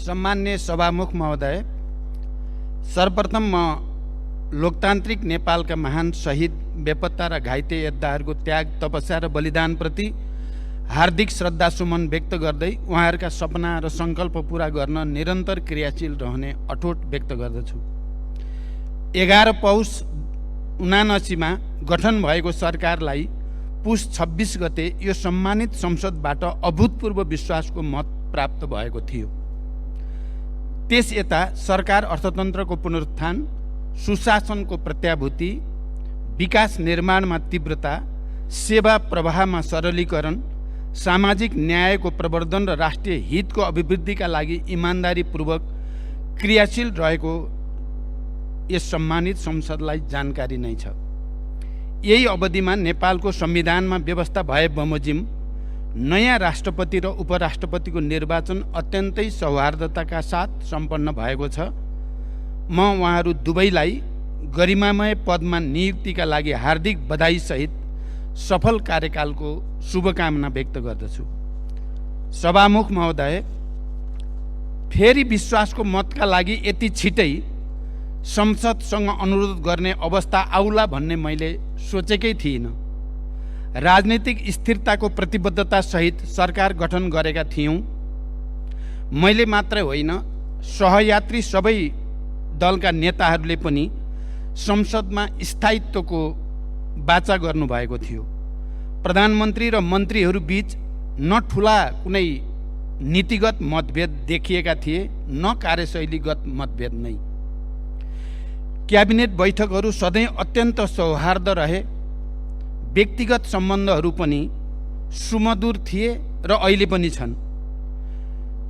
सम्मान्य सभामुख महोदय, सर्वप्रथम म लोकतान्त्रिक नेपालका महान शहीद, बेपत्ता र घाइते योद्धाहरूको त्याग, तपस्या र बलिदानप्रति हार्दिक श्रद्धासुमन व्यक्त गर्दै उहाँहरूका सपना र सङ्कल्प पूरा गर्न निरन्तर क्रियाशील रहने अठोट व्यक्त गर्दछु। 11 पौष 1979 गठन भएको सरकारलाई पुस 26 गते यो सम्मानित संसदबाट अभूतपूर्व विश्वासको मत प्राप्त भएको थियो। त्यस यता सरकार अर्थतन्त्रको पुनरुत्थान, सुशासनको प्रत्याभूति, विकास निर्माणमा तीव्रता, सेवा प्रवाहमा सरलीकरण, सामाजिक न्यायको प्रवर्धन र राष्ट्रिय हितको अभिवृद्धिका लागि इमान्दारीपूर्वक क्रियाशील रहेको यस सम्मानित संसदलाई जानकारी नै छ। यही अवधिमा नेपालको संविधानमा व्यवस्था भए बमोजिम नयाँ राष्ट्रपति र उपराष्ट्रपतिको निर्वाचन अत्यन्तै सौहार्दताका साथ सम्पन्न भएको छ। म उहाँहरू दुवैलाई गरिमामय पदमा नियुक्तिका लागि हार्दिक बधाईसहित सफल कार्यकालको शुभकामना व्यक्त गर्दछु। सभामुख महोदय, फेरि विश्वासको मतका लागि यति छिटै संसदसँग अनुरोध गर्ने अवस्था आउला भन्ने मैले सोचेकै थिइनँ। राजनीतिक स्थिरताको प्रतिबद्धता सहित सरकार गठन गरेका थियौँ। मैले मात्रै होइन, सहयात्री सबै दलका नेताहरूले पनि संसदमा स्थायित्वको वाचा गर्नुभएको थियो। प्रधानमन्त्री र मन्त्रीहरू बीच न ठुला कुनै नीतिगत मतभेद देखिएका थिए, न कार्यशैलीगत मतभेद नै। क्याबिनेट बैठकहरू सधैँ अत्यन्त सौहार्द रहे। व्यक्तिगत सम्बन्धहरू पनि सुमधुर थिए र अहिले पनि छन्।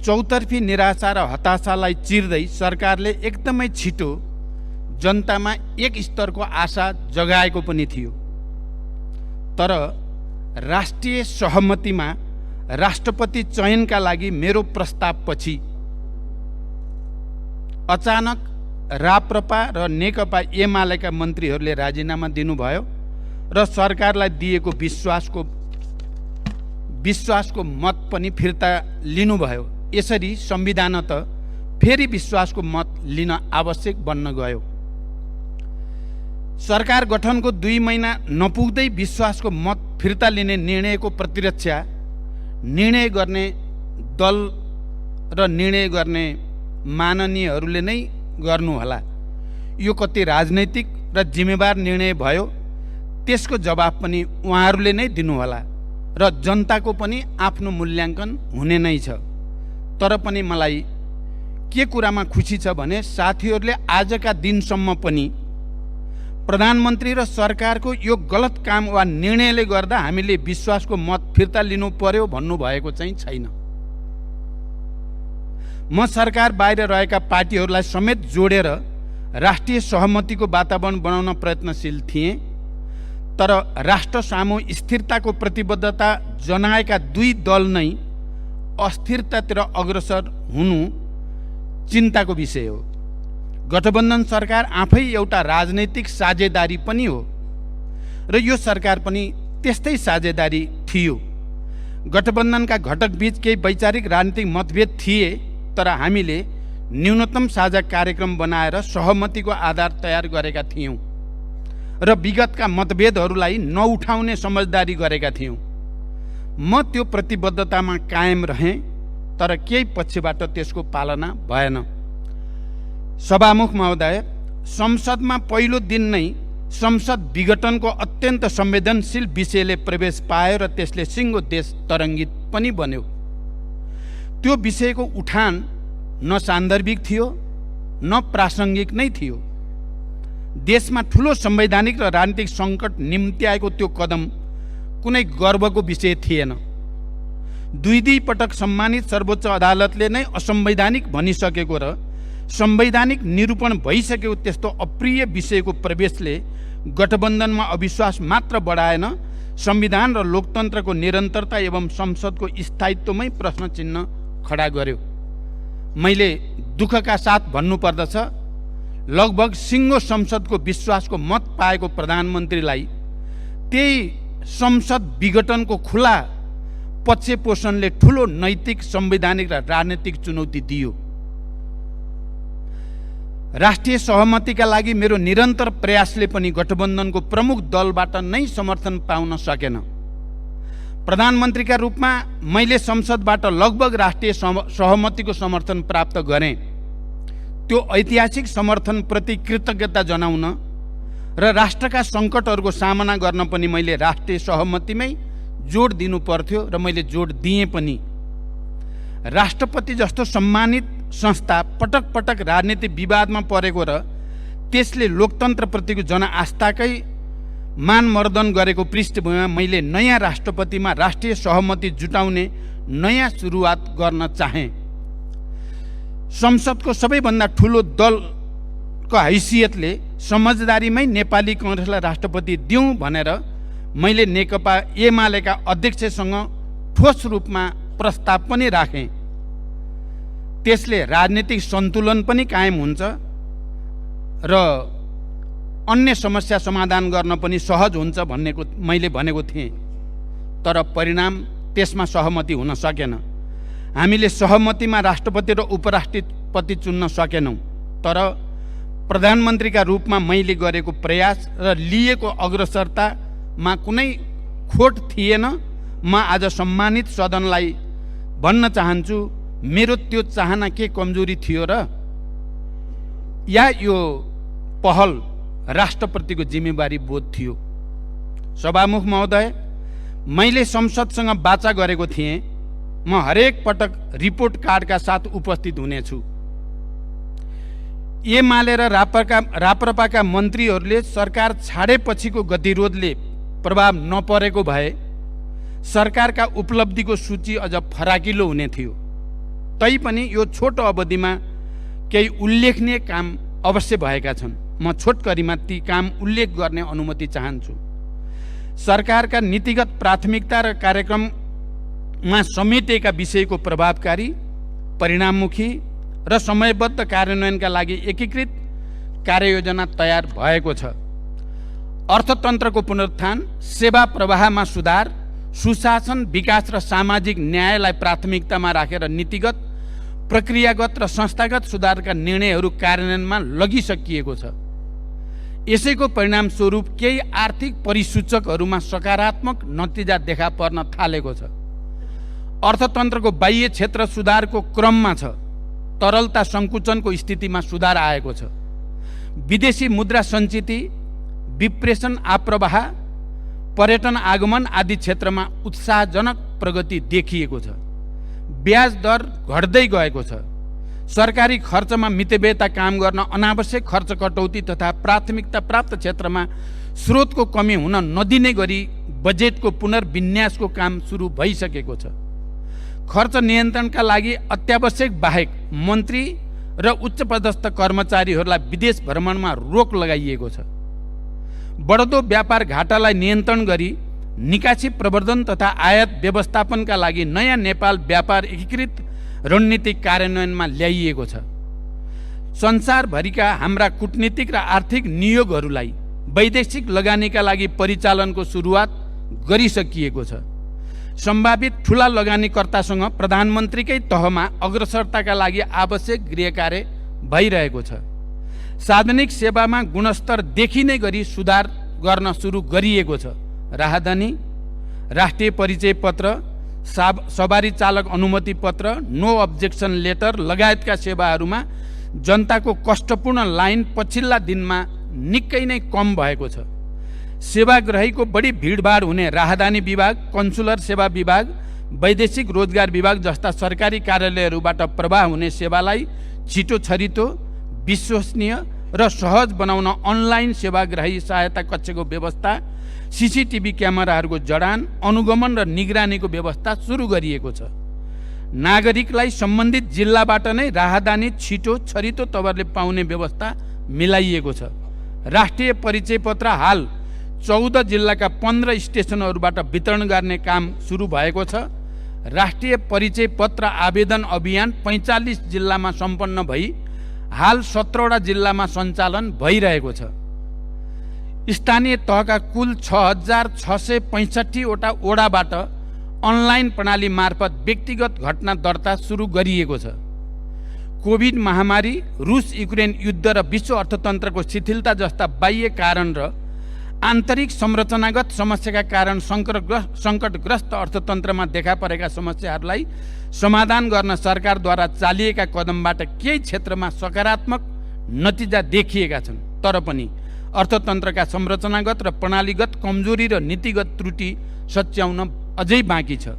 चौतर्फी निराशा र हताशालाई चिर्दै सरकारले एकदमै छिटो जनतामा एक स्तरको आशा जगाएको पनि थियो। तर राष्ट्रिय सहमतिमा राष्ट्रपति चयनका लागि मेरो प्रस्तावपछि अचानक राप्रपा र नेकपा एमालेका मन्त्रीहरूले राजीनामा दिनुभयो र सरकारलाई दिएको विश्वासको मत पनि फिर्ता लिनुभयो। यसरी संविधानत फेरि विश्वासको मत लिन आवश्यक बन्न गयो। सरकार गठनको 2 महिना नपुग्दै विश्वासको मत फिर्ता लिने निर्णयको प्रतिरक्षा निर्णय गर्ने दल र निर्णय गर्ने माननीयहरूले नै गर्नुहोला। यो कति राजनैतिक र जिम्मेवार निर्णय भयो, त्यसको जवाफ पनि उहाँहरूले नै दिनुहोला र जनताको पनि आफ्नो मूल्याङ्कन हुने नै छ। तर पनि मलाई के कुरामा खुसी छ भने साथीहरूले आजका दिनसम्म पनि प्रधानमन्त्री र सरकारको यो गलत काम वा निर्णयले गर्दा हामीले विश्वासको मत फिर्ता लिनु पर्यो भन्नुभएको चाहिँ छैन। म सरकार बाहिर रहेका पार्टीहरूलाई समेत जोडेर राष्ट्रिय सहमतिको वातावरण बनाउन प्रयत्नशील थिएँ। तर राष्ट्र सामु स्थिरताको प्रतिबद्धता जनाएका 2 दल नै अस्थिरतातिर अग्रसर हुनु चिन्ताको विषय हो। गठबन्धन सरकार आफै एउटा राजनैतिक साझेदारी पनि हो र यो सरकार पनि त्यस्तै साझेदारी थियो। गठबन्धनका घटक बीच केही वैचारिक राजनीतिक मतभेद थिए, तर हामीले न्यूनतम साझा कार्यक्रम बनाएर सहमतिको आधार तयार गरेका थियौँ र विगतका मतभेदहरूलाई नउठाउने समझदारी गरेका थियौँ। म त्यो प्रतिबद्धतामा कायम रहेँ, तर केही पक्षबाट त्यसको पालना भएन। सभामुख महोदय, संसदमा पहिलो दिन नै संसद विघटनको अत्यन्त संवेदनशील विषयले प्रवेश पायो र त्यसले सिङ्गो देश तरङ्गित पनि बन्यो। त्यो विषयको उठान न सान्दर्भिक थियो न प्रासङ्गिक नै थियो। देशमा ठुलो संवैधानिक र राजनीतिक सङ्कट निम्त्याएको त्यो कदम कुनै गर्वको विषय थिएन। 2 पटक सम्मानित सर्वोच्च अदालतले नै असंवैधानिक भनिसकेको र संवैधानिक निरूपण भइसकेको त्यस्तो अप्रिय विषयको प्रवेशले गठबन्धनमा अविश्वास मात्र बढाएन, संविधान र लोकतन्त्रको निरन्तरता एवं संसदको स्थायित्वमै प्रश्न चिन्ह खडा गर्यो। मैले दुःखका साथ भन्नुपर्दछ, लगभग सिङ्गो संसदको विश्वासको मत पाएको प्रधानमन्त्रीलाई त्यही संसद विघटनको खुला पक्ष पोषणले ठूलो नैतिक, संवैधानिक र राजनीतिक चुनौती दियो। राष्ट्रिय सहमतिका लागि मेरो निरन्तर प्रयासले पनि गठबन्धनको प्रमुख दलबाट नै समर्थन पाउन सकेन। प्रधानमन्त्रीका रूपमा मैले संसदबाट लगभग राष्ट्रिय सहमतिको समर्थन प्राप्त गरेँ। त्यो ऐतिहासिक समर्थनप्रति कृतज्ञता जनाउन र राष्ट्रका सङ्कटहरूको सामना गर्न पनि मैले राष्ट्रिय सहमतिमै जोड दिनु पर्थ्यो र मैले जोड दिएँ पनि। राष्ट्रपति जस्तो सम्मानित संस्था पटक पटक राजनीतिक विवादमा परेको र त्यसले लोकतन्त्रप्रतिको जनआस्थाकै मानमर्दन गरेको पृष्ठभूमिमा मैले नयाँ राष्ट्रपतिमा राष्ट्रिय सहमति जुटाउने नयाँ सुरुवात गर्न चाहेँ। संसदको सबैभन्दा ठुलो दलको हैसियतले समझदारीमै नेपाली कांग्रेसलाई राष्ट्रपति दिउँ भनेर मैले नेकपा एमालेका अध्यक्षसँग ठोस रूपमा प्रस्ताव पनि राखेँ। त्यसले राजनीतिक सन्तुलन पनि कायम हुन्छ र अन्य समस्या समाधान गर्न पनि सहज हुन्छ भन्नेको मैले भनेको थिएँ। तर परिणाम त्यसमा सहमति हुन सकेन। हामीले सहमतिमा राष्ट्रपति र उपराष्ट्रपति चुन्न सकेनौँ। तर प्रधानमन्त्रीका रूपमा मैले गरेको प्रयास र लिएको अग्रसरतामा कुनै खोट थिएन। म आज सम्मानित सदनलाई भन्न चाहन्छु, मेरो त्यो चाहना के कमजोरी थियो र या यो पहल राष्ट्रप्रतिको जिम्मेवारी बोध थियो। सभामुख महोदय, मैले संसदसँग वाचा गरेको थिएँ म हरेक पटक रिपोर्ट कार्डका साथ उपस्थित हुनेछु। एमाले र राप्रपाका मन्त्रीहरूले सरकार छाडेपछिको गतिरोधले प्रभाव नपरेको भए सरकारका उपलब्धिको सूची अझ फराकिलो हुने थियो। तैपनि यो छोटो अवधिमा केही उल्लेखनीय काम अवश्य भएका छन्। म छोटकरीमा ती काम उल्लेख गर्ने अनुमति चाहन्छु। सरकारका नीतिगत प्राथमिकता र कार्यक्रममा समेटेका विषयको प्रभावकारी, परिणाममुखी र समयबद्ध कार्यान्वयनका लागि एकीकृत कार्ययोजना तयार भएको छ। अर्थतन्त्रको पुनरुत्थान, सेवा प्रवाहमा सुधार, सुशासन, विकास र सामाजिक न्यायलाई प्राथमिकतामा राखेर नीतिगत, प्रक्रियागत र संस्थागत सुधारका निर्णयहरू कार्यान्वयनमा लगिसकिएको छ। यसैको परिणामस्वरूप केही आर्थिक परिसूचकहरूमा सकारात्मक नतिजा देखा पर्न थालेको छ। अर्थतन्त्रको बाह्य क्षेत्र सुधारको क्रममा छ। तरलता सङ्कुचनको स्थितिमा सुधार आएको छ। विदेशी मुद्रा सञ्चिति, विप्रेषण आप्रवाह, पर्यटन आगमन आदि क्षेत्रमा उत्साहजनक प्रगति देखिएको छ। ब्याज दर घट्दै गएको छ। सरकारी खर्चमा मितव्ययता काम गर्न अनावश्यक खर्च कटौती तथा प्राथमिकता प्राप्त क्षेत्रमा स्रोतको कमी हुन नदिने गरी बजेटको पुनर्विन्यासको काम सुरु भइसकेको छ। खर्च नियन्त्रणका लागि अत्यावश्यक बाहेक मन्त्री र उच्चपदस्थ कर्मचारीहरूलाई विदेश भ्रमणमा रोक लगाइएको छ। बढ्दो व्यापार घाटालाई नियन्त्रण गरी निकासी प्रवर्धन तथा आयात व्यवस्थापनका लागि नयाँ नेपाल व्यापार एकीकृत रणनीतिक कार्यान्वयनमा ल्याइएको छ। संसारभरिका हाम्रा कूटनीतिक र आर्थिक नियोगहरूलाई वैदेशिक लगानीका लागि परिचालनको सुरुवात गरिसकिएको छ। सम्भावित ठूला लगानीकर्तासँग प्रधानमन्त्रीकै तहमा अग्रसरताका लागि आवश्यक गृहकार्य भइरहेको छ। सार्वजनिक सेवामा गुणस्तर देखिने गरी सुधार गर्न सुरु गरिएको छ। राहदानी, राष्ट्रिय परिचय पत्र, सवारी चालक अनुमति पत्र, नो अब्जेक्सन लेटर लगायतका सेवाहरूमा जनताको कष्टपूर्ण लाइन पछिल्ला दिनमा निकै नै कम भएको छ। सेवाग्राहीको बढी भिडभाड हुने राहदानी विभाग, कन्सुलर सेवा विभाग, वैदेशिक रोजगार विभाग जस्ता सरकारी कार्यालयहरूबाट प्रवाह हुने सेवालाई छिटो छरितो, विश्वसनीय र सहज बनाउन अनलाइन सेवाग्राही सहायता कक्षको व्यवस्था, सीसीटीभी क्यामेराहरूको जडान, अनुगमन र निगरानीको व्यवस्था सुरु गरिएको छ। नागरिकलाई सम्बन्धित जिल्लाबाट नै राहदानी छिटो छरितो तवरले पाउने व्यवस्था मिलाइएको छ। राष्ट्रिय परिचय पत्र हाल 14 जिल्लाका 15 स्टेसनहरूबाट वितरण गर्ने काम सुरु भएको छ राष्ट्रिय परिचय पत्र आवेदन अभियान 45 जिल्लामा सम्पन्न भई हाल 17वटा जिल्लामा सञ्चालन भइरहेको छ। स्थानीय तहका कुल 6665 वटा ओडाबाट अनलाइन प्रणाली मार्फत व्यक्तिगत घटना दर्ता सुरु गरिएको छ। कोभिड महामारी, रुस युक्रेन युद्ध र विश्व अर्थतन्त्रको शिथिलता जस्ता बाह्य कारण र आन्तरिक संरचनागत समस्याका कारण सङ्कटग्रस्त अर्थतन्त्रमा देखा परेका समस्याहरूलाई समाधान गर्न सरकारद्वारा चालिएका कदमबाट केही क्षेत्रमा सकारात्मक नतिजा देखिएका छन्। तर पनि अर्थतन्त्रका संरचनागत र प्रणालीगत कमजोरी र नीतिगत त्रुटि सच्याउन अझै बाँकी छ।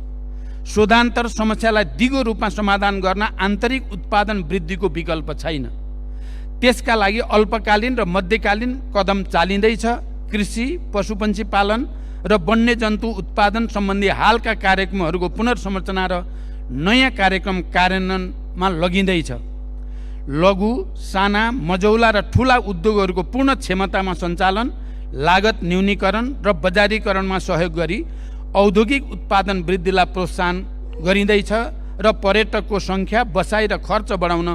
शोधान्तर समस्यालाई दिगो रूपमा समाधान गर्न आन्तरिक उत्पादन वृद्धिको विकल्प छैन। त्यसका लागि अल्पकालीन र मध्यकालीन कदम चालिँदैछ। कृषि, पशुपन्छी पालन र वन्यजन्तु उत्पादन सम्बन्धी हालका कार्यक्रमहरूको पुनर्संरचना र नयाँ कार्यक्रम कार्यान्वयनमा लगिँदैछ। लघु, साना, मझौला र ठुला उद्योगहरूको पूर्ण क्षमतामा सञ्चालन, लागत न्यूनीकरण र बजारीकरणमा सहयोग गरी औद्योगिक उत्पादन वृद्धिलाई प्रोत्साहन गरिँदैछ र पर्यटकको सङ्ख्या, बसाइ र खर्च बढाउन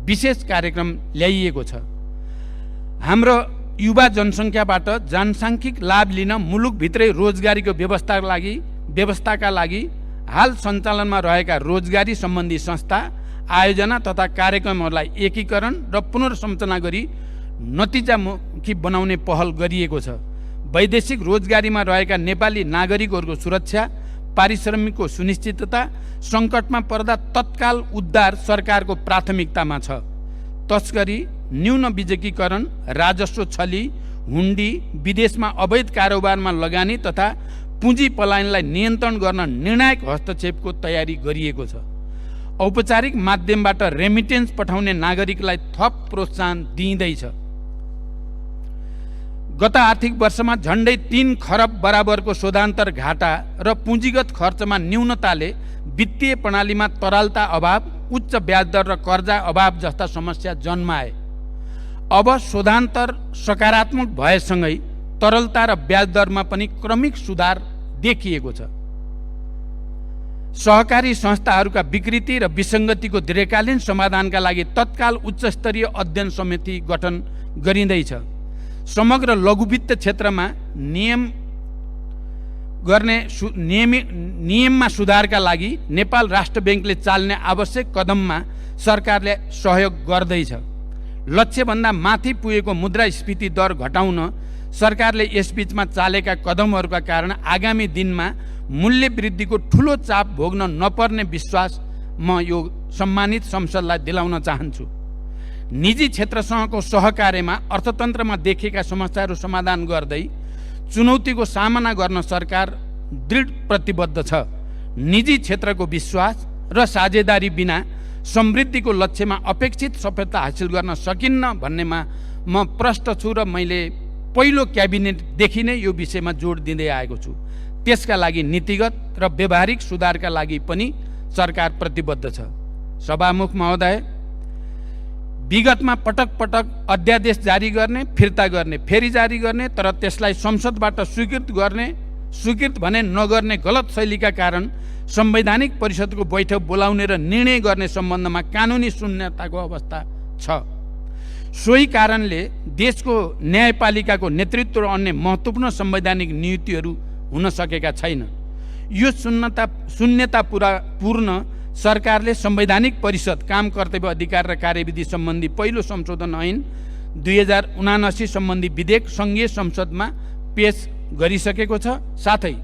विशेष कार्यक्रम ल्याइएको छ। हाम्रो युवा जनसङ्ख्याबाट जनसाङ्ख्यिक लाभ लिन मुलुकभित्रै रोजगारीको व्यवस्थाका लागि हाल सञ्चालनमा रहेका रोजगारी सम्बन्धी संस्था, आयोजना तथा कार्यक्रमहरूलाई एकीकरण र पुनर्संरचना गरी नतिजामुखी बनाउने पहल गरिएको छ। वैदेशिक रोजगारीमा रहेका नेपाली नागरिकहरूको सुरक्षा, पारिश्रमिकको सुनिश्चितता, सङ्कटमा पर्दा तत्काल उद्धार सरकारको प्राथमिकतामा छ। तस्करी, न्यून बिजकीकरण, राजस्व छली, हुन्डी, विदेशमा अवैध कारोबारमा लगानी तथा पुँजी पलायनलाई नियन्त्रण गर्न निर्णायक हस्तक्षेपको तयारी गरिएको छ। औपचारिक माध्यमबाट रेमिटेन्स पठाउने नागरिकलाई थप प्रोत्साहन दिइँदैछ। गत आर्थिक वर्षमा झन्डै 3 खरब बराबरको शोधान्तर घाटा र पुँजीगत खर्चमा न्यूनताले वित्तीय प्रणालीमा तरलता अभाव, उच्च ब्याजदर र कर्जा अभाव जस्ता समस्या जन्माए। अब शोधान्तर सकारात्मक भएसँगै तरलता र ब्याजदरमा पनि क्रमिक सुधार देखिएको छ। सहकारी संस्थाहरूका विकृति र विसङ्गतिको दीर्घकालीन समाधानका लागि तत्काल उच्चस्तरीय अध्ययन समिति गठन गरिँदैछ। समग्र लघुवित्त क्षेत्रमा नियममा सुधारका लागि नेपाल राष्ट्र ब्याङ्कले चाल्ने आवश्यक कदममा सरकारले सहयोग गर्दैछ। लक्ष्यभन्दा माथि पुगेको मुद्रास्फीति दर घटाउन सरकारले यसबीचमा चालेका कदमहरूका कारण आगामी दिनमा मूल्य वृद्धिको ठुलो चाप भोग्न नपर्ने विश्वास म यो सम्मानित संसदलाई दिलाउन चाहन्छु। निजी क्षेत्रसँगको सहकार्यमा अर्थतन्त्रमा देखिएका समस्याहरू समाधान गर्दै चुनौतीको सामना गर्न सरकार दृढ प्रतिबद्ध छ। निजी क्षेत्रको विश्वास र साझेदारी बिना समृद्धिको लक्ष्यमा अपेक्षित सफलता हासिल गर्न सकिन्न भन्नेमा म प्रष्ट छु र मैले पहिलो क्याबिनेटदेखि नै यो विषयमा जोड दिँदै आएको छु। त्यसका लागि नीतिगत र व्यावहारिक सुधारका लागि पनि सरकार प्रतिबद्ध छ। सभामुख महोदय, विगतमा पटक पटक अध्यादेश जारी गर्ने, फिर्ता गर्ने, फेरि जारी गर्ने, तर त्यसलाई संसदबाट स्वीकृत भने नगर्ने गलत शैलीका कारण संवैधानिक परिषदको बैठक बोलाउने र निर्णय गर्ने सम्बन्धमा कानुनी शून्यताको अवस्था छ। सोही कारणले देशको न्यायपालिकाको नेतृत्व र अन्य महत्त्वपूर्ण संवैधानिक नियुक्तिहरू हुन सकेका छैन। यो शून्यता पूर्ण सरकारले संवैधानिक परिषद, काम कर्तव्य अधिकार र कार्यविधि सम्बन्धी पहिलो संशोधन ऐन 2079 सम्बन्धी विधेयक सङ्घीय संसदमा पेश गरिसकेको छ। साथै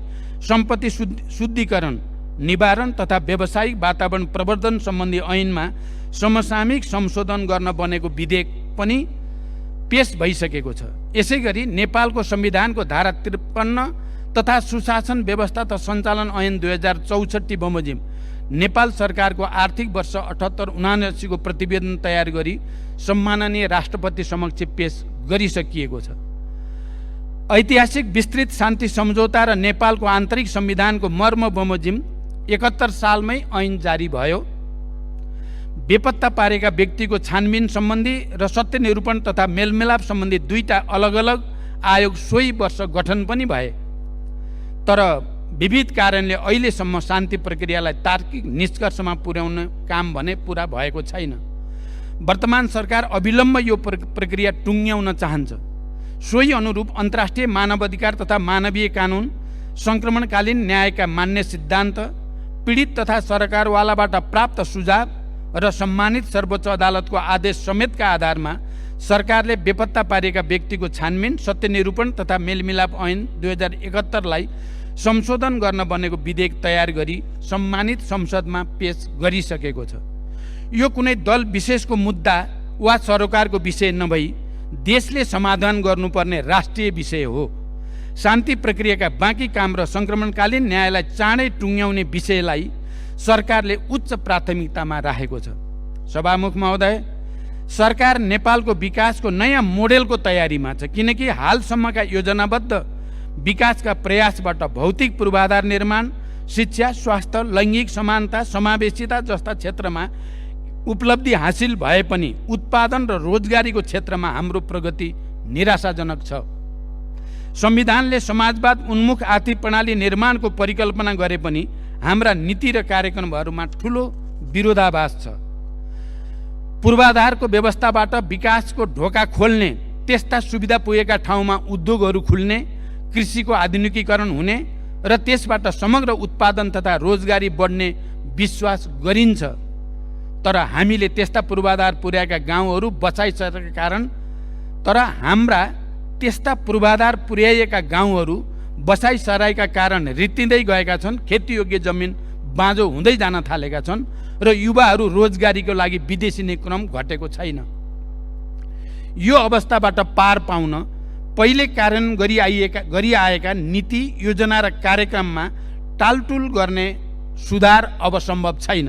सम्पत्ति शुद्धिकरण, निवारण तथा व्यावसायिक वातावरण प्रवर्धन सम्बन्धी ऐनमा समसामयिक संशोधन गर्न बनेको विधेयक पनि पेश भइसकेको छ। यसै गरी नेपालको संविधानको धारा 53 तथा सुशासन व्यवस्था तथा सञ्चालन ऐन 2064 बमोजिम नेपाल सरकारको आर्थिक वर्ष 78-79 को प्रतिवेदन तयार गरी सम्माननीय राष्ट्रपति समक्ष पेश गरिसकिएको छ। ऐतिहासिक विस्तृत शान्ति सम्झौता र नेपालको आन्तरिक संविधानको मर्म बमोजिम 71 सालमै ऐन जारी भयो। बेपत्ता पारेका व्यक्तिको छानबिन सम्बन्धी र सत्य निरूपण तथा मेलमिलाप सम्बन्धी 2टा अलग अलग आयोग सोही वर्ष गठन पनि भए। तर विविध कारणले अहिलेसम्म शान्ति प्रक्रियालाई तार्किक निष्कर्षमा पुर्याउन काम भने पुरा भएको छैन। वर्तमान सरकार अविलम्ब यो प्रक्रिया टुङ्ग्याउन चाहन्छ। सोही अनुरूप अन्तर्राष्ट्रिय मानवाधिकार तथा मानवीय कानुन, सङ्क्रमणकालीन न्यायका मान्य सिद्धान्त, पीडित तथा सरकारवालाबाट प्राप्त सुझाव र सम्मानित सर्वोच्च अदालतको आदेश समेतका आधारमा सरकारले बेपत्ता पारिएका व्यक्तिको छानबिन, सत्यनिरूपण तथा मेलमिलाप ऐन 2071लाई संशोधन गर्न बनेको विधेयक तयार गरी सम्मानित संसदमा पेश गरिसकेको छ। यो कुनै दल विशेषको मुद्दा वा सरकारको विषय नभई देशले समाधान गर्नुपर्ने राष्ट्रिय विषय हो। शान्ति प्रक्रियाका बाँकी काम र सङ्क्रमणकालीन न्यायलाई चाँडै टुङ्ग्याउने विषयलाई सरकारले उच्च प्राथमिकतामा राखेको छ। सभामुख महोदय, सरकार नेपालको विकासको नयाँ मोडेलको तयारीमा छ, किनकि हालसम्मका योजनाबद्ध विकासका प्रयासबाट भौतिक पूर्वाधार निर्माण, शिक्षा, स्वास्थ्य, लैङ्गिक समानता, समावेशिता जस्ता क्षेत्रमा उपलब्धि हासिल भए पनि उत्पादन र रोजगारीको क्षेत्रमा हाम्रो प्रगति निराशाजनक छ। संविधानले समाजवाद उन्मुख आर्थिक प्रणाली निर्माणको परिकल्पना गरे पनि हाम्रा नीति र कार्यक्रमहरूमा ठुलो विरोधाभास छ। पूर्वाधारको व्यवस्थाबाट विकासको ढोका खोल्ने, त्यस्ता सुविधा पुगेका ठाउँमा उद्योगहरू खुल्ने, कृषिको आधुनिकीकरण हुने र त्यसबाट समग्र उत्पादन तथा रोजगारी बढ्ने विश्वास गरिन्छ। तर हामीले त्यस्ता पूर्वाधार पुर्याएका गाउँहरू बचाइसकेका कारण हाम्रा त्यस्ता पूर्वाधार पुर्याइएका गाउँहरू बसाइसराएका कारण रित्तिँदै गएका छन्। खेतीयोग्य जमिन बाँझो हुँदै जान थालेका छन् र युवाहरू रोजगारीको लागि विदेशिने क्रम घटेको छैन। यो अवस्थाबाट पार पाउन पहिले कार्यान्वयन गरिआएका नीति, योजना र कार्यक्रममा टालटुल गर्ने सुधार अब सम्भव छैन।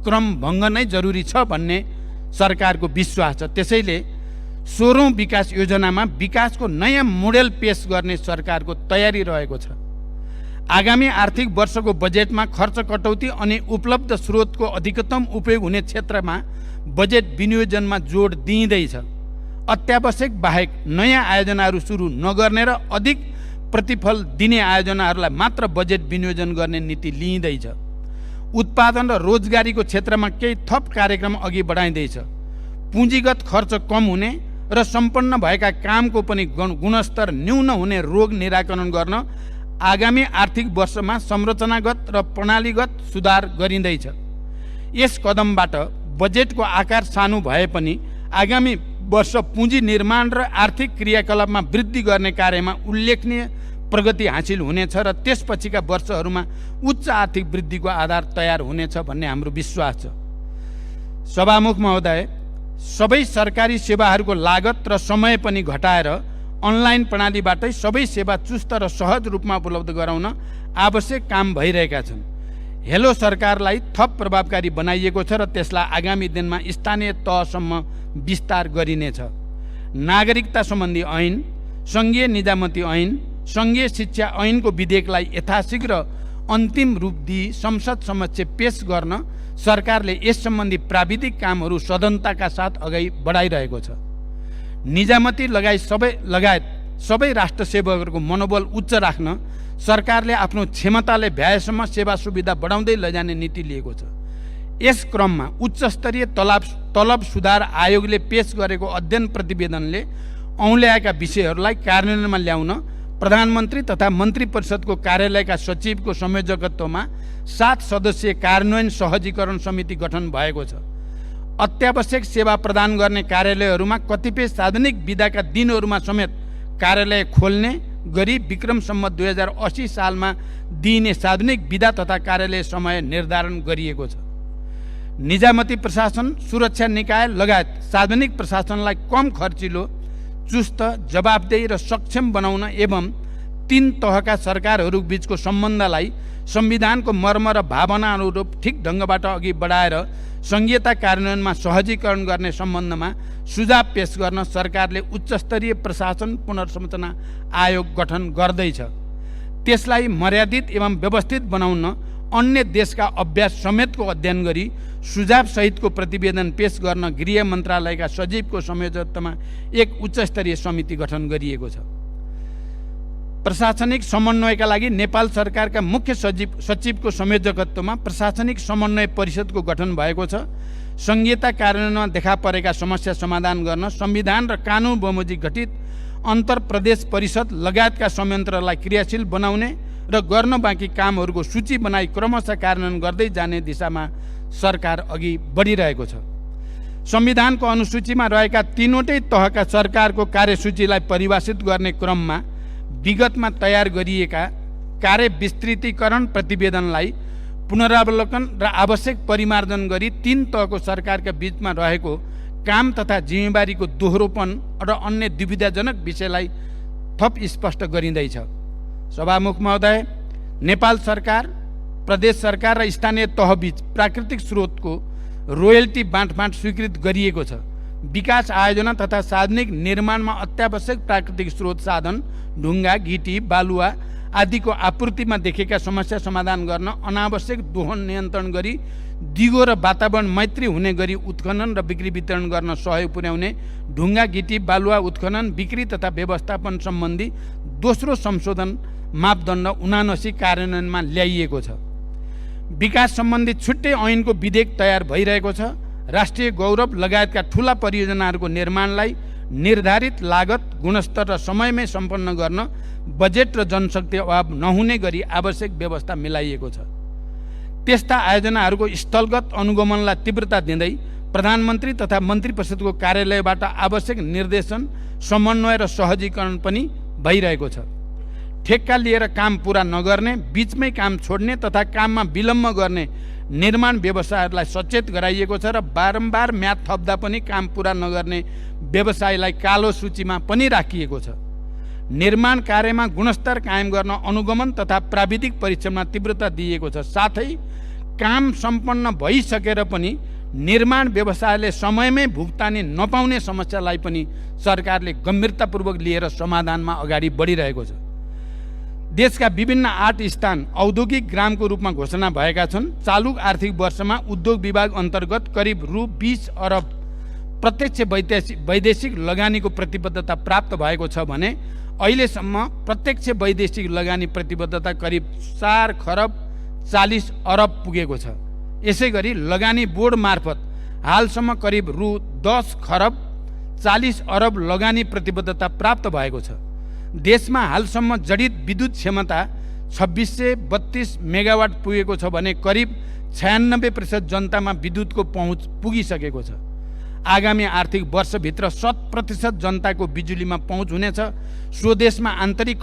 क्रम भङ्ग नै जरुरी छ भन्ने सरकारको विश्वास छ। त्यसैले 16औं विकास योजनामा विकासको नयाँ मोडेल पेश गर्ने सरकारको तयारी रहेको छ। आगामी आर्थिक वर्षको बजेटमा खर्च कटौती अनि उपलब्ध स्रोतको अधिकतम उपयोग हुने क्षेत्रमा बजेट विनियोजनमा जोड दिइँदैछ। अत्यावश्यक बाहेक नयाँ आयोजनाहरू सुरु नगर्ने र अधिक प्रतिफल दिने आयोजनाहरूलाई मात्र बजेट विनियोजन गर्ने नीति लिइँदैछ। उत्पादन र रोजगारीको क्षेत्रमा केही थप कार्यक्रम अघि बढाइँदैछ। पुँजीगत खर्च कम हुने र सम्पन्न भएका कामको पनि गुणस्तर न्यून हुने रोग निराकरण गर्न आगामी आर्थिक वर्षमा संरचनागत र प्रणालीगत सुधार गरिँदैछ। यस कदमबाट बजेटको आकार सानो भए पनि आगामी वर्ष पुँजी निर्माण र आर्थिक क्रियाकलापमा वृद्धि गर्ने कार्यमा उल्लेखनीय प्रगति हासिल हुनेछ र त्यसपछिका वर्षहरूमा उच्च आर्थिक वृद्धिको आधार तयार हुनेछ भन्ने हाम्रो विश्वास छ। सभामुख महोदय, सबै सरकारी सेवाहरूको लागत र समय पनि घटाएर अनलाइन प्रणालीबाटै सबै सेवा चुस्त र सहज रूपमा उपलब्ध गराउन आवश्यक काम भइरहेका छन्। हेलो सरकारलाई थप प्रभावकारी बनाइएको छ र त्यसलाई आगामी दिनमा स्थानीय तहसम्म विस्तार गरिनेछ। नागरिकता सम्बन्धी ऐन, सङ्घीय निजामती ऐन, सङ्घीय शिक्षा ऐनको विधेयकलाई यथाशीघ्र अन्तिम रूप दिई संसद समक्ष पेश गर्न सरकारले यस सम्बन्धी प्राविधिक कामहरू सदनताका साथ अगाडि बढाइरहेको छ। निजामती लगायत सबै राष्ट्र सेवकहरूको मनोबल उच्च राख्न सरकारले आफ्नो क्षमताले भ्याएसम्म सेवा सुविधा बढाउँदै लैजाने नीति लिएको छ। यस क्रममा उच्चस्तरीय तलब सुधार आयोगले पेश गरेको अध्ययन प्रतिवेदनले औँल्याएका विषयहरूलाई कार्यान्वयनमा ल्याउन प्रधानमन्त्री तथा मन्त्री परिषदको कार्यालयका सचिवको संयोजकत्वमा 7 सदस्यीय कार्यान्वयन सहजीकरण समिति गठन भएको छ। अत्यावश्यक सेवा प्रदान गर्ने कार्यालयहरूमा कतिपय सार्वजनिक विदाका दिनहरूमा समेत कार्यालय खोल्ने गरी विक्रम सम्वत 2080 सालमा दिइने सार्वजनिक विदा तथा कार्यालय समय निर्धारण गरिएको छ। निजामती प्रशासन, सुरक्षा निकाय लगायत सार्वजनिक प्रशासनलाई कम खर्चिलो, चुस्त, जवाबदेही र सक्षम बनाउन एवं 3 तहका सरकारहरू बीचको सम्बन्धलाई संविधानको मर्म र भावना अनुरूप ठिक ढङ्गबाट अघि बढाएर सङ्घीयता कार्यान्वयनमा सहजीकरण गर्ने सम्बन्धमा सुझाव पेश गर्न सरकारले उच्चस्तरीय प्रशासन पुनर्संरचना आयोग गठन गर्दैछ। त्यसलाई मर्यादित एवं व्यवस्थित बनाउन अन्य देशका अभ्यास समेतको अध्ययन गरी सुझाव सहितको प्रतिवेदन पेश गर्न गृह मन्त्रालयका सचिवको संयोजकत्वमा एक उच्चस्तरीय समिति गठन गरिएको छ। प्रशासनिक समन्वयका लागि नेपाल सरकारका मुख्य सचिवको संयोजकत्वमा प्रशासनिक समन्वय परिषदको गठन भएको छ। संघीयता कार्यान्वयनमा देखा परेका समस्या समाधान गर्न संविधान र कानुन बमोजिम गठित अन्तर प्रदेश परिषद लगायतका संयन्त्रलाई क्रियाशील बनाउने र गर्न बाँकी कामहरूको सूची बनाई क्रमशः कार्यान्वयन गर्दै जाने दिशामा सरकार अघि बढिरहेको छ। संविधानको अनुसूचीमा रहेका तीनवटै तहका सरकारको कार्यसूचीलाई परिभाषित गर्ने क्रममा विगतमा तयार गरिएका कार्य विस्तृतीकरण प्रतिवेदनलाई पुनरावलोकन र आवश्यक परिमार्जन गरी तीन तहको सरकारका बीचमा रहेको काम तथा जिम्मेवारीको दोहोरोपन र अन्य दुविधाजनक विषयलाई थप स्पष्ट गरिँदैछ। सभामुख महोदय, नेपाल सरकार, प्रदेश सरकार र स्थानीय तहबीच प्राकृतिक स्रोतको रोयल्टी बाँडफाँड स्वीकृत गरिएको छ। विकास आयोजना तथा सार्वजनिक निर्माणमा अत्यावश्यक प्राकृतिक स्रोत साधन ढुङ्गा, गिटी, बालुवा आदिको आपूर्तिमा देखेका समस्या समाधान गर्न अनावश्यक दोहन नियन्त्रण गरी दिगो र वातावरण मैत्री हुने गरी उत्खनन र बिक्री वितरण गर्न सहयोग पुर्याउने ढुङ्गा, गिटी, बालुवा उत्खनन, बिक्री तथा व्यवस्थापन सम्बन्धी दोस्रो संशोधन मापदण्ड 79 कार्यान्वयनमा ल्याइएको छ। विकास सम्बन्धी छुट्टै ऐनको विधेयक तयार भइरहेको छ। राष्ट्रिय गौरव लगायतका ठूला परियोजनाहरूको निर्माणलाई निर्धारित लागत, गुणस्तर र समयमै सम्पन्न गर्न बजेट र जनशक्ति अभाव नहुने गरी आवश्यक व्यवस्था मिलाइएको छ। त्यस्ता आयोजनाहरूको स्थलगत अनुगमनलाई तीव्रता दिँदै प्रधानमन्त्री तथा मन्त्री परिषदको कार्यालयबाट आवश्यक निर्देशन, समन्वय र सहजीकरण पनि भइरहेको छ। ठेक्का लिएर काम पुरा नगर्ने, बीचमै काम छोड्ने तथा काममा विलम्ब गर्ने निर्माण व्यवसायहरूलाई सचेत गराइएको छ र बारम्बार म्याद थप्दा पनि काम पुरा नगर्ने व्यवसायलाई कालो सूचीमा पनि राखिएको छ। निर्माण कार्यमा गुणस्तर कायम गर्न अनुगमन तथा प्राविधिक परीक्षणमा तीव्रता दिइएको छ। साथै काम सम्पन्न भइसकेर पनि निर्माण व्यवसायले समयमै भुक्तानी नपाउने समस्यालाई पनि सरकारले गम्भीरतापूर्वक लिएर समाधानमा अगाडि बढिरहेको छ। देशका विभिन्न 8 स्थान औद्योगिक ग्रामको रूपमा घोषणा भएका छन्। चालू आर्थिक वर्षमा उद्योग विभाग अन्तर्गत करिब रु 20 अरब प्रत्यक्ष वैदेशिक लगानीको प्रतिबद्धता प्राप्त भएको छ भने अहिलेसम्म प्रत्यक्ष वैदेशिक लगानी प्रतिबद्धता करिब 4 खरब 40 अरब पुगेको छ। यसै गरी लगानी बोर्ड मार्फत हालसम्म करिब रु 10 खरब 40 अरब लगानी प्रतिबद्धता प्राप्त भएको छ। देशमा हालसम्म जडित विद्युत क्षमता 2632 मेगावाट पुगेको छ भने करिब 96% जनतामा विद्युतको पहुँच पुगिसकेको छ। आगामी आर्थिक वर्षभित्र 100% जनताको बिजुलीमा पहुँच हुनेछ। स्वदेशमा आन्तरिक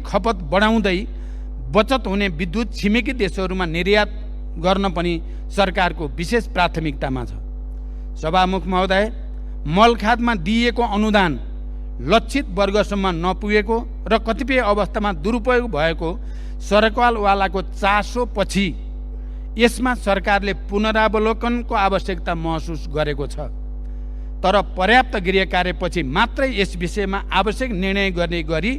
खपत बढाउँदै बचत हुने विद्युत छिमेकी देशहरूमा निर्यात गर्न पनि सरकारको विशेष प्राथमिकतामा छ। सभामुख महोदय, मलखादमा दिइएको अनुदान लक्षित वर्गसम्म नपुगेको र कतिपय अवस्थामा दुरुपयोग भएको सरकारवालाको चासोपछि यसमा सरकारले पुनरावलोकनको आवश्यकता महसुस गरेको छ। तर पर्याप्त गृह कार्यपछि मात्रै यस विषयमा आवश्यक निर्णय गर्ने गरी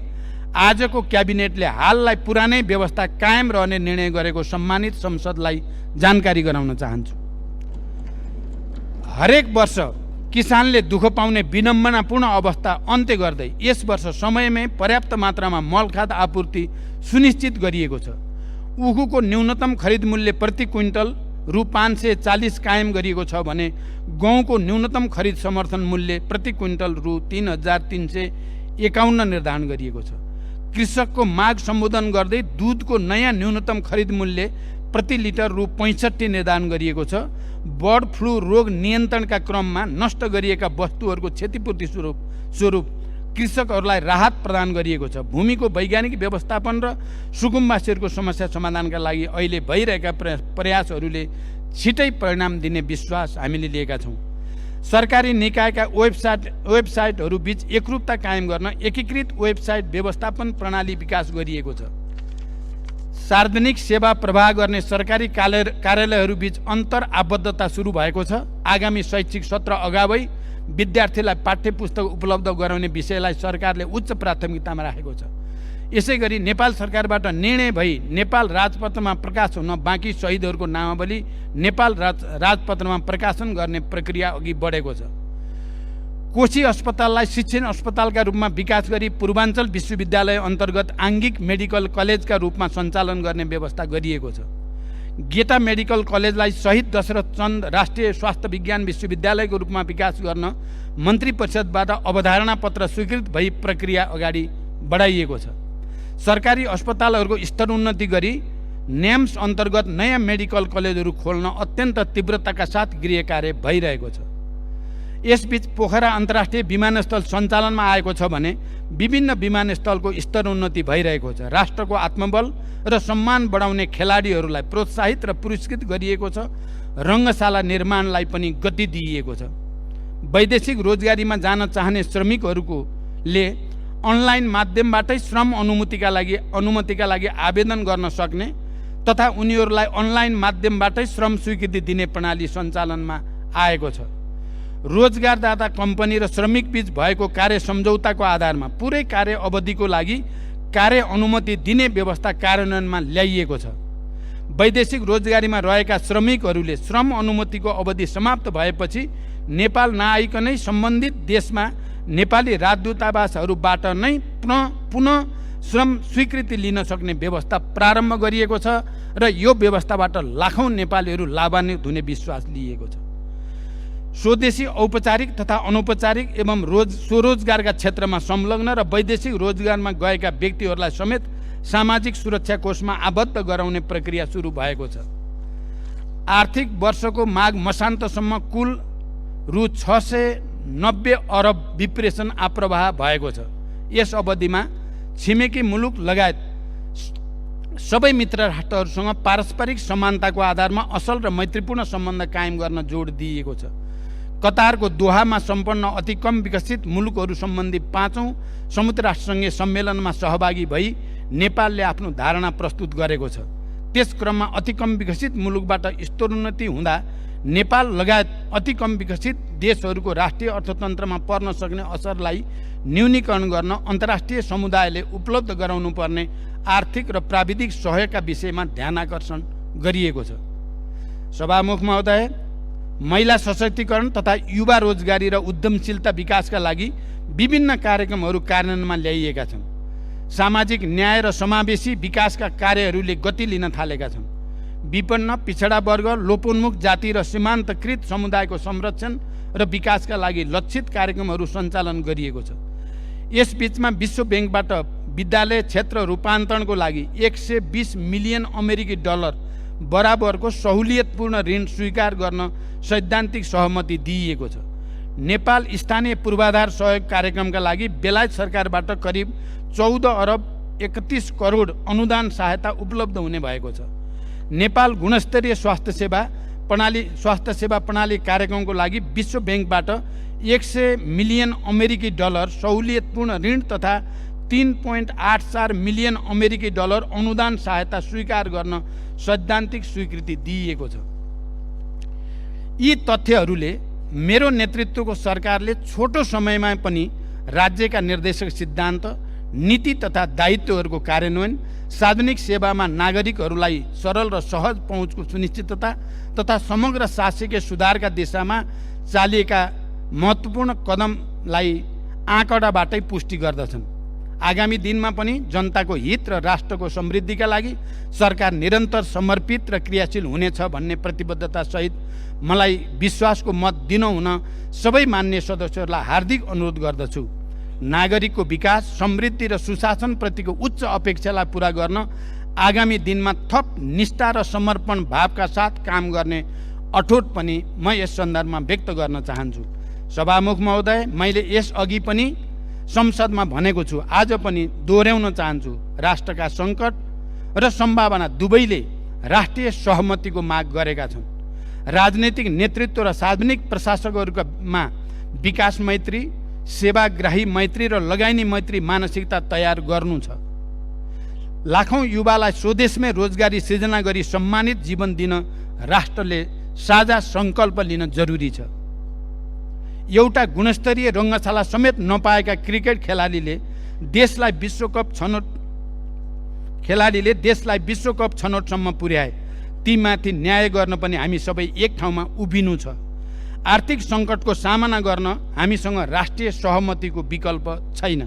आजको क्याबिनेटले हाललाई पुरानै व्यवस्था कायम रहने निर्णय गरेको सम्मानित संसदलाई जानकारी गराउन चाहन्छु। हरेक वर्ष किसानले दुःख पाउने विडम्बनापूर्ण अवस्था अन्त्य गर्दै यस वर्ष समयमै पर्याप्त मात्रामा मलखाद आपूर्ति सुनिश्चित गरिएको छ। उखुको न्यूनतम खरिद मूल्य प्रति क्विन्टल रु 540 कायम गरिएको छ भने गहुँको न्यूनतम खरिद समर्थन मूल्य प्रति क्विन्टल रु 3351 निर्धारण गरिएको छ। कृषकको माग सम्बोधन गर्दै दुधको नयाँ न्यूनतम खरिद मूल्य प्रति लिटर रु 65 निर्धारण गरिएको छ। बर्ड फ्लू रोग नियन्त्रणका क्रममा नष्ट गरिएका वस्तुहरूको क्षतिपूर्ति स्वरूप कृषकहरूलाई राहत प्रदान गरिएको छ। भूमिको वैज्ञानिक व्यवस्थापन र सुकुम्बासीहरूको समस्या समाधानका लागि अहिले भइरहेका प्रयासहरूले छिटै परिणाम दिने विश्वास हामीले लिएका छौँ। सरकारी निकायका वेबसाइटहरू बीच एकरूपता कायम गर्न एकीकृत वेबसाइट व्यवस्थापन प्रणाली विकास गरिएको छ। सार्वजनिक सेवा प्रवाह गर्ने सरकारी कार्यालयहरू बीच अन्तर आबद्धता सुरु भएको छ। आगामी शैक्षिक सत्र अगावै विद्यार्थीलाई पाठ्यपुस्तक उपलब्ध गराउने विषयलाई सरकारले उच्च प्राथमिकतामा राखेको छ। यसै गरी नेपाल सरकारबाट निर्णय भई नेपाल राजपत्रमा प्रकाश हुन बाँकी शहीदहरूको नामावली नेपाल राजपत्रमा प्रकाशन गर्ने प्रक्रिया अघि बढेको छ। कोशी अस्पताललाई शिक्षण अस्पतालका रूपमा विकास गरी पूर्वाञ्चल विश्वविद्यालय अन्तर्गत आङ्गिक मेडिकल कलेजका रूपमा सञ्चालन गर्ने व्यवस्था गरिएको छ। गेटा मेडिकल कलेजलाई शहीद दशरथ चन्द राष्ट्रिय स्वास्थ्य विज्ञान विश्वविद्यालयको रूपमा विकास गर्न मन्त्री परिषदबाट अवधारणा पत्र स्वीकृत भई प्रक्रिया अगाडि बढाइएको छ। सरकारी अस्पतालहरूको स्तरोन्नति गरी न्याम्स अन्तर्गत नयाँ मेडिकल कलेजहरू खोल्न अत्यन्त तीव्रताका साथ गृह कार्य भइरहेको छ। यसबीच पोखरा अन्तर्राष्ट्रिय विमानस्थल सञ्चालनमा आएको छ भने विभिन्न विमानस्थलको स्तरोन्नति भइरहेको छ। राष्ट्रको आत्मबल र सम्मान बढाउने खेलाडीहरूलाई प्रोत्साहित र पुरस्कृत गरिएको छ। रङ्गशाला निर्माणलाई पनि गति दिइएको छ। वैदेशिक रोजगारीमा जान चाहने श्रमिकहरूले अनलाइन माध्यमबाटै श्रम अनुमतिका लागि आवेदन गर्न सक्ने तथा उनीहरूलाई अनलाइन माध्यमबाटै श्रम स्वीकृति दिने प्रणाली सञ्चालनमा आएको छ। रोजगारदाता कम्पनी र श्रमिक बीच भएको कार्य सम्झौताको आधारमा पुरै कार्य अवधिको लागि कार्य अनुमति दिने व्यवस्था कार्यान्वयनमा ल्याइएको छ। वैदेशिक रोजगारीमा रहेका श्रमिकहरूले श्रम अनुमतिको अवधि समाप्त भएपछि नेपाल नआइकनै सम्बन्धित देशमा नेपाली राजदूतावासहरूबाट नै पुनः श्रम स्वीकृति लिन सक्ने व्यवस्था प्रारम्भ गरिएको छ र यो व्यवस्थाबाट लाखौँ नेपालीहरू लाभान्वित हुने विश्वास लिएको छ। स्वदेशी औपचारिक तथा अनौपचारिक एवं स्वरोजगारका क्षेत्रमा संलग्न र वैदेशिक रोजगारमा गएका व्यक्तिहरूलाई समेत सामाजिक सुरक्षा कोषमा आबद्ध गराउने प्रक्रिया सुरु भएको छ। आर्थिक वर्षको माघ मसान्तसम्म कुल रु 690 अरब विप्रेषण आप्रवाह भएको छ। यस अवधिमा छिमेकी मुलुक लगायत सबै मित्र राष्ट्रहरूसँग पारस्परिक समानताको आधारमा असल र मैत्रीपूर्ण सम्बन्ध कायम गर्न जोड दिइएको छ। कतारको दोहामा सम्पन्न अति कम विकसित मुलुकहरू सम्बन्धी 5औं संयुक्त राष्ट्रसङ्घीय सम्मेलनमा सहभागी भई नेपालले आफ्नो धारणा प्रस्तुत गरेको छ। त्यस क्रममा अति कम विकसित मुलुकबाट स्तरोन्नति हुँदा नेपाल लगायत अति कम विकसित देशहरूको राष्ट्रिय अर्थतन्त्रमा पर्न सक्ने असरलाई न्यूनीकरण गर्न अन्तर्राष्ट्रिय समुदायले उपलब्ध गराउनुपर्ने आर्थिक र प्राविधिक सहयोगका विषयमा ध्यानाकर्षण गरिएको छ। सभामुख महोदय, महिला सशक्तिकरण तथा युवा रोजगारी र उद्यमशीलता विकासका लागि विभिन्न कार्यक्रमहरू कार्यान्वयनमा ल्याइएका छन्। सामाजिक न्याय र समावेशी विकासका कार्यहरूले गति लिन थालेका छन्। विपन्न, पिछडा वर्ग, लोपोन्मुख जाति र सीमान्तकृत समुदायको संरक्षण र विकासका लागि लक्षित कार्यक्रमहरू सञ्चालन गरिएको छ। यसबीचमा विश्व ब्याङ्कबाट विद्यालय क्षेत्र रूपान्तरणको लागि 120 मिलियन अमेरिकी डलर बराबरको सहुलियतपूर्ण ऋण स्वीकार गर्न सैद्धान्तिक सहमति दिइएको छ। नेपाल स्थानीय पूर्वाधार सहयोग कार्यक्रमका लागि बेलायत सरकारबाट करिब 14 अरब 31 करोड अनुदान सहायता उपलब्ध हुने भएको छ। नेपाल गुणस्तरीय स्वास्थ्य सेवा प्रणाली कार्यक्रमको लागि विश्व ब्याङ्कबाट 100 मिलियन अमेरिकी डलर सहुलियतपूर्ण ऋण तथा 3.84 मिलियन अमेरिकी डलर अनुदान सहायता स्वीकार गर्न सैद्धान्तिक स्वीकृति दिइएको छ। यी तथ्यहरूले मेरो नेतृत्वको सरकारले छोटो समयमा पनि राज्यका निर्देशक सिद्धान्त, नीति तथा दायित्वहरूको कार्यान्वयन, सार्वजनिक सेवामा नागरिकहरूलाई सरल र सहज पहुँचको सुनिश्चितता तथा समग्र शासकीय सुधारका दिशामा चालिएका महत्त्वपूर्ण कदमलाई आँकडाबाटै पुष्टि गर्दछन्। आगामी दिनमा पनि जनताको हित र राष्ट्रको समृद्धिका लागि सरकार निरन्तर समर्पित र क्रियाशील हुनेछ भन्ने प्रतिबद्धतासहित मलाई विश्वासको मत दिनुहुन सबै मान्य सदस्यहरूलाई हार्दिक अनुरोध गर्दछु। नागरिकको विकास, समृद्धि र सुशासनप्रतिको उच्च अपेक्षालाई पुरा गर्न आगामी दिनमा थप निष्ठा र समर्पण भावका साथ काम गर्ने अठोट पनि म यस सन्दर्भमा व्यक्त गर्न चाहन्छु। सभामुख महोदय, मैले यसअघि पनि संसदमा भनेको छु, आज पनि दोहोऱ्याउन चाहन्छु। राष्ट्रका सङ्कट र सम्भावना दुवैले राष्ट्रिय सहमतिको माग गरेका छन्। राजनैतिक नेतृत्व र सार्वजनिक प्रशासकहरूमा विकास मैत्री, सेवाग्राही मैत्री र लगानी मैत्री मानसिकता तयार गर्नु छ। लाखौं युवालाई स्वदेशमै रोजगारी सृजना गरी सम्मानित जीवन दिन राष्ट्रले साझा सङ्कल्प लिन जरुरी छ। एउटा गुणस्तरीय रङ्गशाला समेत नपाएका क्रिकेट खेलाडीले देशलाई विश्वकप छनौटसम्म पुर्याए। तीमाथि न्याय गर्न पनि हामी सबै एक ठाउँमा उभिनु छ। आर्थिक सङ्कटको सामना गर्न हामीसँग राष्ट्रिय सहमतिको विकल्प छैन।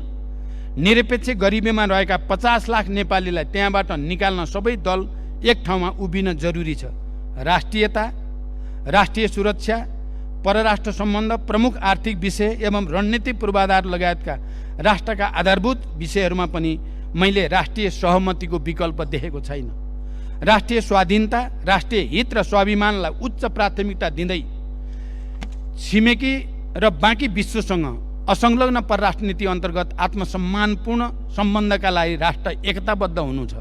निरपेक्ष गरिबीमा रहेका 50 लाख नेपालीलाई त्यहाँबाट निकाल्न सबै दल एक ठाउँमा उभिन जरुरी छ। राष्ट्रियता, राष्ट्रिय सुरक्षा, परराष्ट्र सम्बन्ध, प्रमुख आर्थिक विषय एवं रणनीतिक पूर्वाधार लगायतका राष्ट्रका आधारभूत विषयहरूमा पनि मैले राष्ट्रिय सहमतिको विकल्प देखेको छैन। राष्ट्रिय स्वाधीनता, राष्ट्रिय हित र स्वाभिमानलाई उच्च प्राथमिकता दिँदै छिमेकी र बाँकी विश्वसँग असंलग्न परराष्ट्र नीति अन्तर्गत आत्मसम्मानपूर्ण सम्बन्धका लागि राष्ट्र एकताबद्ध हुनु छ।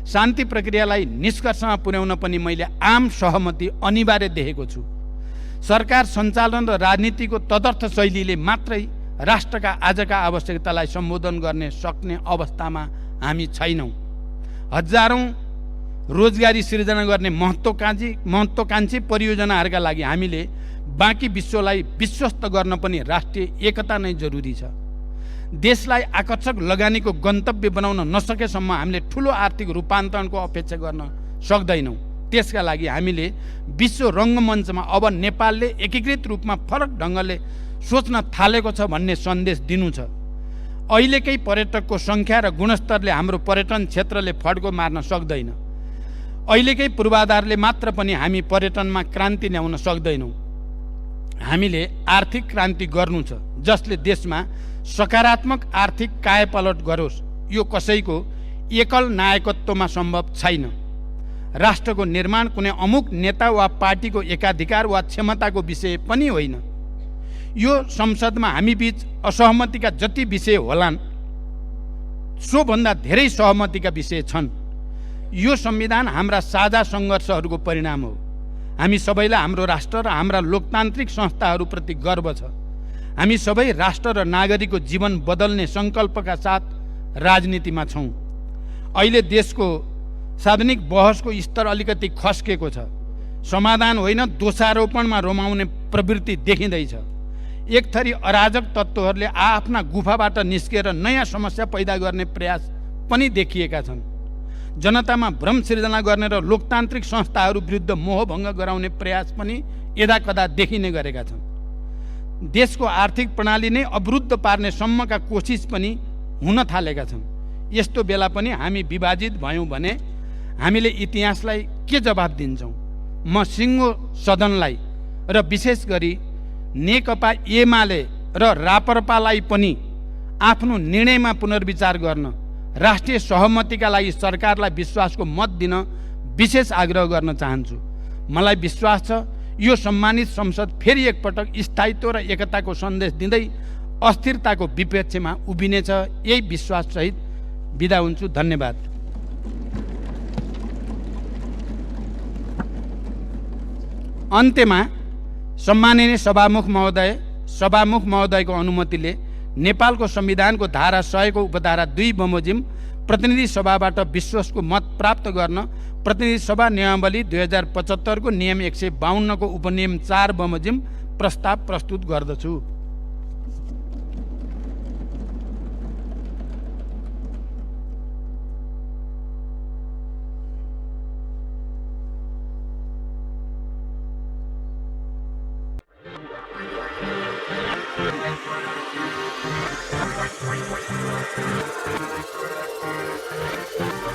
शान्ति प्रक्रियालाई निष्कर्षमा पुर्याउन पनि मैले आम सहमति अनिवार्य देखेको छु। सरकार सञ्चालन र राजनीतिको तदर्थ शैलीले मात्रै राष्ट्रका आजका आवश्यकतालाई सम्बोधन गर्ने सक्ने अवस्थामा हामी छैनौँ। हजारौँ रोजगारी सिर्जना गर्ने महत्त्वकांक्षी परियोजनाहरूका लागि हामीले बाँकी विश्वलाई विश्वस्त गर्न पनि राष्ट्रिय एकता नै जरुरी छ। देशलाई आकर्षक लगानीको गन्तव्य बनाउन नसकेसम्म हामीले ठुलो आर्थिक रूपान्तरणको अपेक्षा गर्न सक्दैनौँ। त्यसका लागि हामीले विश्व रङ्गमञ्चमा अब नेपालले एकीकृत रूपमा फरक ढङ्गले सोच्न थालेको छ भन्ने सन्देश दिनु छ। अहिलेकै पर्यटकको सङ्ख्या र गुणस्तरले हाम्रो पर्यटन क्षेत्रले फड्को मार्न सक्दैन। अहिलेकै पूर्वाधारले मात्र पनि हामी पर्यटनमा क्रान्ति ल्याउन सक्दैनौँ। हामीले आर्थिक क्रान्ति गर्नु छ जसले देशमा सकारात्मक आर्थिक कायापलट गरोस्। यो कसैको एकल नायकत्वमा सम्भव छैन। राष्ट्रको निर्माण कुनै अमुक नेता वा पार्टीको एकाधिकार वा क्षमताको विषय पनि होइन। यो संसदमा हामी बीच असहमतिका जति विषय होलान् सोभन्दा धेरै सहमतिका विषय छन्। यो संविधान हाम्रा साझा सङ्घर्षहरूको परिणाम हो। हामी सबैलाई हाम्रो राष्ट्र र हाम्रा लोकतान्त्रिक संस्थाहरूप्रति गर्व छ। हामी सबै राष्ट्र र नागरिकको जीवन बदल्ने सङ्कल्पका साथ राजनीतिमा छौँ। अहिले देशको सार्वजनिक बहसको स्तर अलिकति खस्केको छ। समाधान होइन दोषारोपणमा रमाउने प्रवृत्ति देखिँदैछ। एक थरी अराजक तत्त्वहरूले आफ्ना गुफाबाट निस्केर नयाँ समस्या पैदा गर्ने प्रयास पनि देखिएका छन्। जनतामा भ्रम सिर्जना गर्ने र लोकतान्त्रिक संस्थाहरू विरुद्ध मोहभङ्ग गराउने प्रयास पनि यदाकदा देखिने गरेका छन्। देशको आर्थिक प्रणाली नै अवरुद्ध पार्ने सम्मका कोसिस पनि हुन थालेका छन्। यस्तो बेला पनि हामी विभाजित भयौँ भने हामीले इतिहासलाई के जवाब दिन्छौँ? म सिङ्गो सदनलाई र विशेष गरी नेकपा एमाले र राप्रपालाई पनि आफ्नो निर्णयमा पुनर्विचार गर्न, राष्ट्रिय सहमतिका लागि सरकारलाई विश्वासको मत दिन विशेष आग्रह गर्न चाहन्छु। मलाई विश्वास छ यो सम्मानित संसद फेरि एकपटक स्थायित्व र एकताको सन्देश दिँदै अस्थिरताको विपक्षमा उभिनेछ। यही विश्वाससहित बिदा हुन्छु। धन्यवाद। अन्त्यमा सम्माननीय सभामुख महोदयको अनुमतिले नेपालको संविधानको धारा 100 को उपधारा 2 बमोजिम प्रतिनिधि सभाबाट विश्वासको मत प्राप्त गर्न प्रतिनिधि सभा नियमावली 2075 को नियम 152 को उपनियम 4 बमोजिम प्रस्ताव प्रस्तुत गर्दछु। We'll be right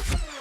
back.